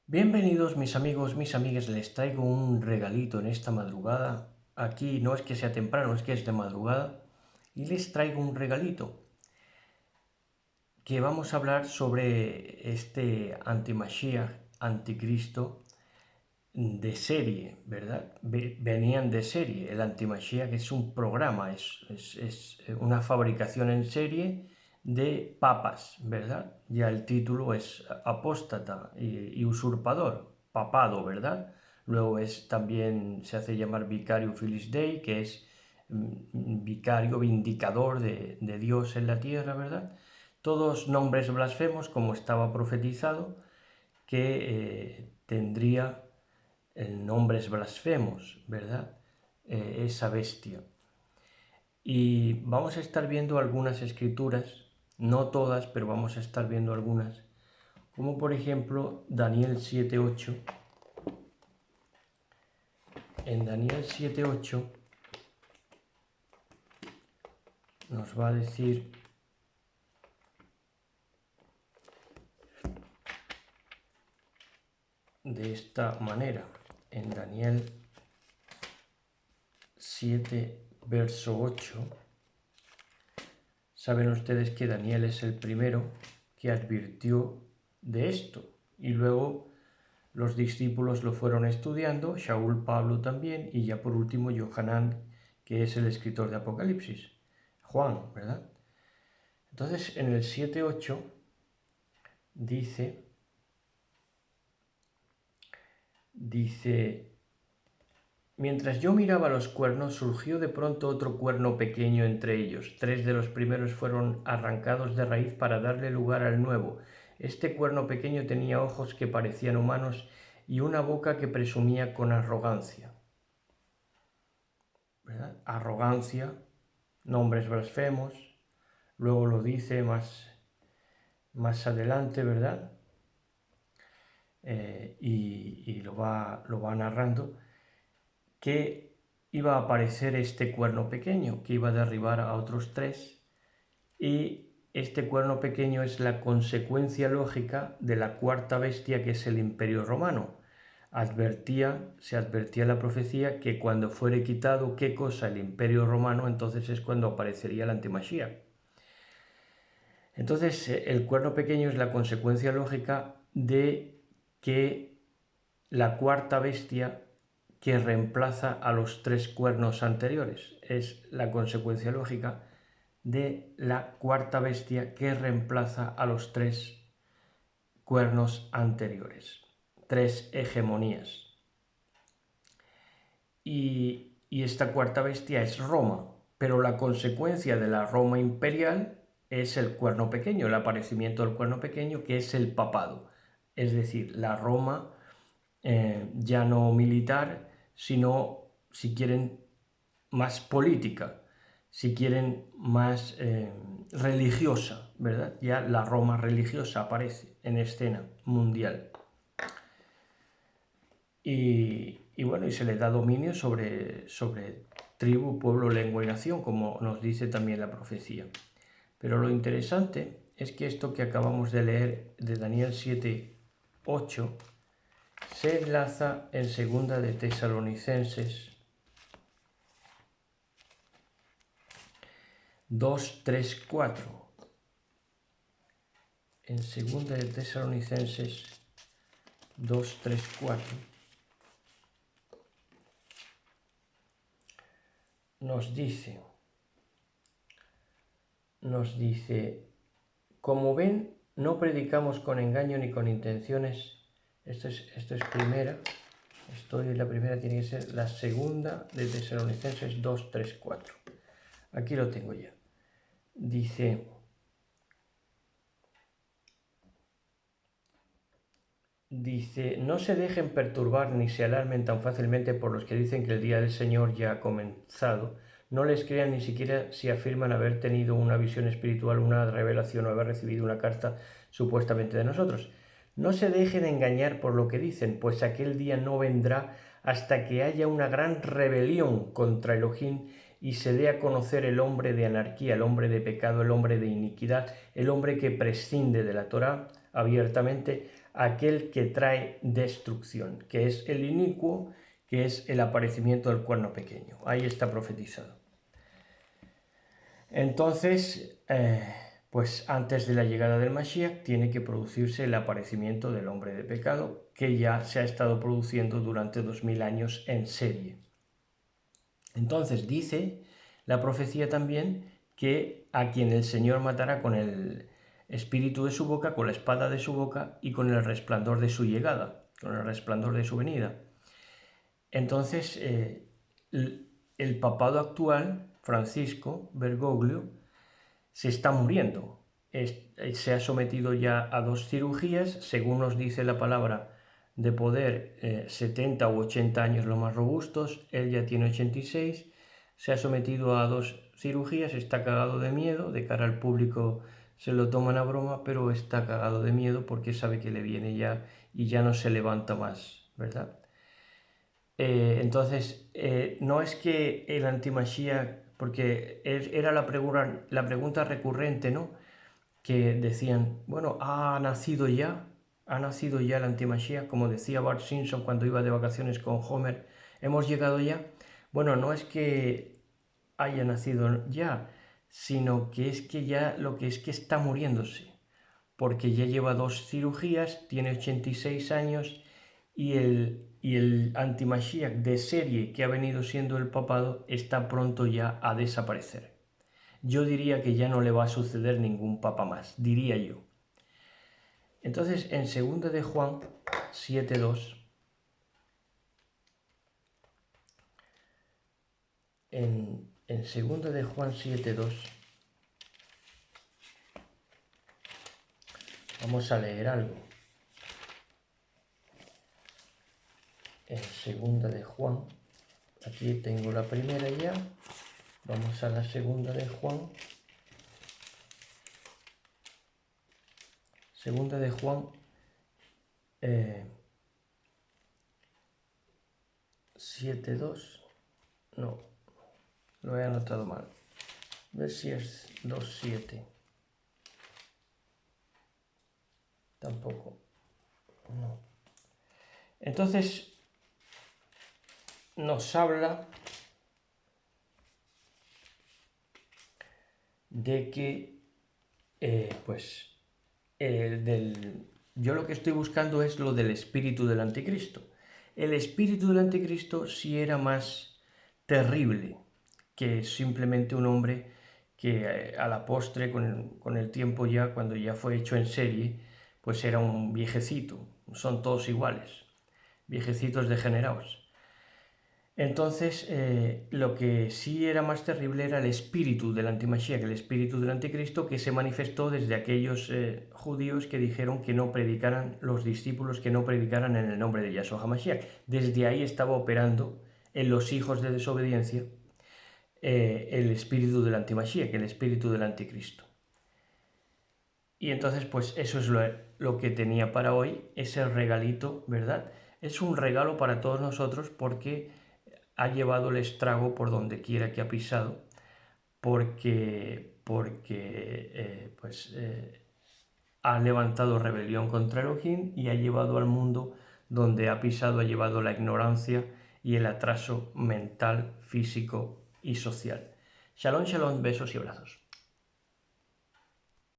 Bienvenidos mis amigos, mis amigas, les traigo un regalito en esta madrugada. Aquí no es que sea temprano, es que es de madrugada. Y les traigo un regalito que vamos a hablar sobre este antimashiach, anticristo de serie, ¿verdad? Venían de serie. El antimashiach es un programa, es una fabricación en serie de papas, ¿verdad? Ya el título es apóstata y usurpador, papado, ¿verdad? Luego también se hace llamar vicario Filis Dei, que es vicario, vindicador de Dios en la tierra, ¿verdad? Todos nombres blasfemos, como estaba profetizado, que tendría nombres blasfemos, ¿verdad? Esa bestia. Y vamos a estar viendo algunas escrituras, no todas, pero vamos a estar viendo algunas, como por ejemplo Daniel 7:8. En Daniel 7:8 nos va a decir de esta manera. En Daniel 7, verso 8, saben ustedes que Daniel es el primero que advirtió de esto, y luego los discípulos lo fueron estudiando, Shaul, Pablo también, y ya por último Yohanan, que es el escritor de Apocalipsis, Juan, ¿verdad? Entonces en el 7:8 dice, mientras yo miraba los cuernos, surgió de pronto otro cuerno pequeño entre ellos. 3 de los primeros fueron arrancados de raíz para darle lugar al nuevo. Este cuerno pequeño tenía ojos que parecían humanos y una boca que presumía con arrogancia. ¿Verdad? Arrogancia, nombres blasfemos, luego lo dice más adelante, ¿verdad? Y lo va narrando, que iba a aparecer este cuerno pequeño, que iba a derribar a otros 3, y este cuerno pequeño es la consecuencia lógica de la cuarta bestia, que es el Imperio Romano. Se advertía en la profecía que cuando fuere quitado, ¿qué cosa? El Imperio Romano, entonces es cuando aparecería el antimashiach. Entonces, el cuerno pequeño es la consecuencia lógica de que la cuarta bestia que reemplaza a los 3 cuernos anteriores. Es la consecuencia lógica de la cuarta bestia que reemplaza a los 3 cuernos anteriores. 3 hegemonías. Y esta cuarta bestia es Roma, pero la consecuencia de la Roma imperial es el cuerno pequeño, el aparecimiento del cuerno pequeño, que es el papado. Es decir, la Roma ya no militar, sino, si quieren, más política, si quieren, más religiosa, ¿verdad? Ya la Roma religiosa aparece en escena mundial. Y bueno, y se le da dominio sobre tribu, pueblo, lengua y nación, como nos dice también la profecía. Pero lo interesante es que esto que acabamos de leer de Daniel 7:8 se enlaza en segunda de Tesalonicenses 2:3-4. En segunda de Tesalonicenses 2:3-4 nos dice, como ven, no predicamos con engaño ni con intenciones. Esto es primera. La primera tiene que ser la segunda de Tesalonicenses 2:3-4. Aquí lo tengo ya. Dice, no se dejen perturbar ni se alarmen tan fácilmente por los que dicen que el día del Señor ya ha comenzado. No les crean ni siquiera si afirman haber tenido una visión espiritual, una revelación o haber recibido una carta supuestamente de nosotros. No se dejen engañar por lo que dicen, pues aquel día no vendrá hasta que haya una gran rebelión contra Elohim y se dé a conocer el hombre de anarquía, el hombre de pecado, el hombre de iniquidad, el hombre que prescinde de la Torá abiertamente, aquel que trae destrucción, que es el inicuo, que es el aparecimiento del cuerno pequeño. Ahí está profetizado. Entonces, pues antes de la llegada del Mashiach tiene que producirse el aparecimiento del hombre de pecado, que ya se ha estado produciendo durante 2000 años en serie. Entonces dice la profecía también que a quien el Señor matará con el espíritu de su boca, con la espada de su boca y con el resplandor de su llegada, con el resplandor de su venida. Entonces, el papado actual, Francisco Bergoglio, se está muriendo. Se ha sometido ya a 2 cirugías, según nos dice la palabra de poder, 70 u 80 años los más robustos, él ya tiene 86, se ha sometido a 2 cirugías, está cagado de miedo, de cara al público se lo toman a broma, pero está cagado de miedo porque sabe que le viene ya y ya no se levanta más, ¿verdad? Entonces, no es que el anti-Mashiach, porque era la pregunta recurrente, ¿no? Que decían, bueno, ¿ha nacido ya el anti-Mashiach? Como decía Bart Simpson cuando iba de vacaciones con Homer, ¿hemos llegado ya? Bueno, no es que haya nacido ya, sino que es que ya lo que es que está muriéndose, porque ya lleva 2 cirugías, tiene 86 años y el anti-Mashiach de serie que ha venido siendo el papado está pronto ya a desaparecer. Yo diría que ya no le va a suceder ningún papa más, diría yo. Entonces, en 2 de Juan 7:2, en 2 de Juan 7:2, vamos a leer algo. En 2 de Juan, aquí tengo la primera ya, vamos a la 2 de Juan. 2 de Juan 7:2, no, lo he anotado mal, a ver si es 2:7, tampoco, no. Entonces nos habla de que yo lo que estoy buscando es lo del espíritu del anticristo. El espíritu del anticristo sí era más terrible que simplemente un hombre que a la postre, con el tiempo ya, cuando ya fue hecho en serie, pues era un viejecito. Son todos iguales, viejecitos degenerados. Entonces, lo que sí era más terrible era el espíritu del anti-Mashiach, el espíritu del anticristo, que se manifestó desde aquellos judíos que dijeron que no predicaran, los discípulos que no predicaran en el nombre de Yahshua HaMashiach. Desde ahí estaba operando en los hijos de desobediencia el espíritu del anti-Mashiach, el espíritu del anticristo. Y entonces, pues eso es lo que tenía para hoy, ese regalito, ¿verdad? Es un regalo para todos nosotros porque ha llevado el estrago por donde quiera que ha pisado, porque ha levantado rebelión contra Elohim y ha llevado al mundo donde ha pisado, ha llevado la ignorancia y el atraso mental, físico y social. Shalom, shalom, besos y abrazos.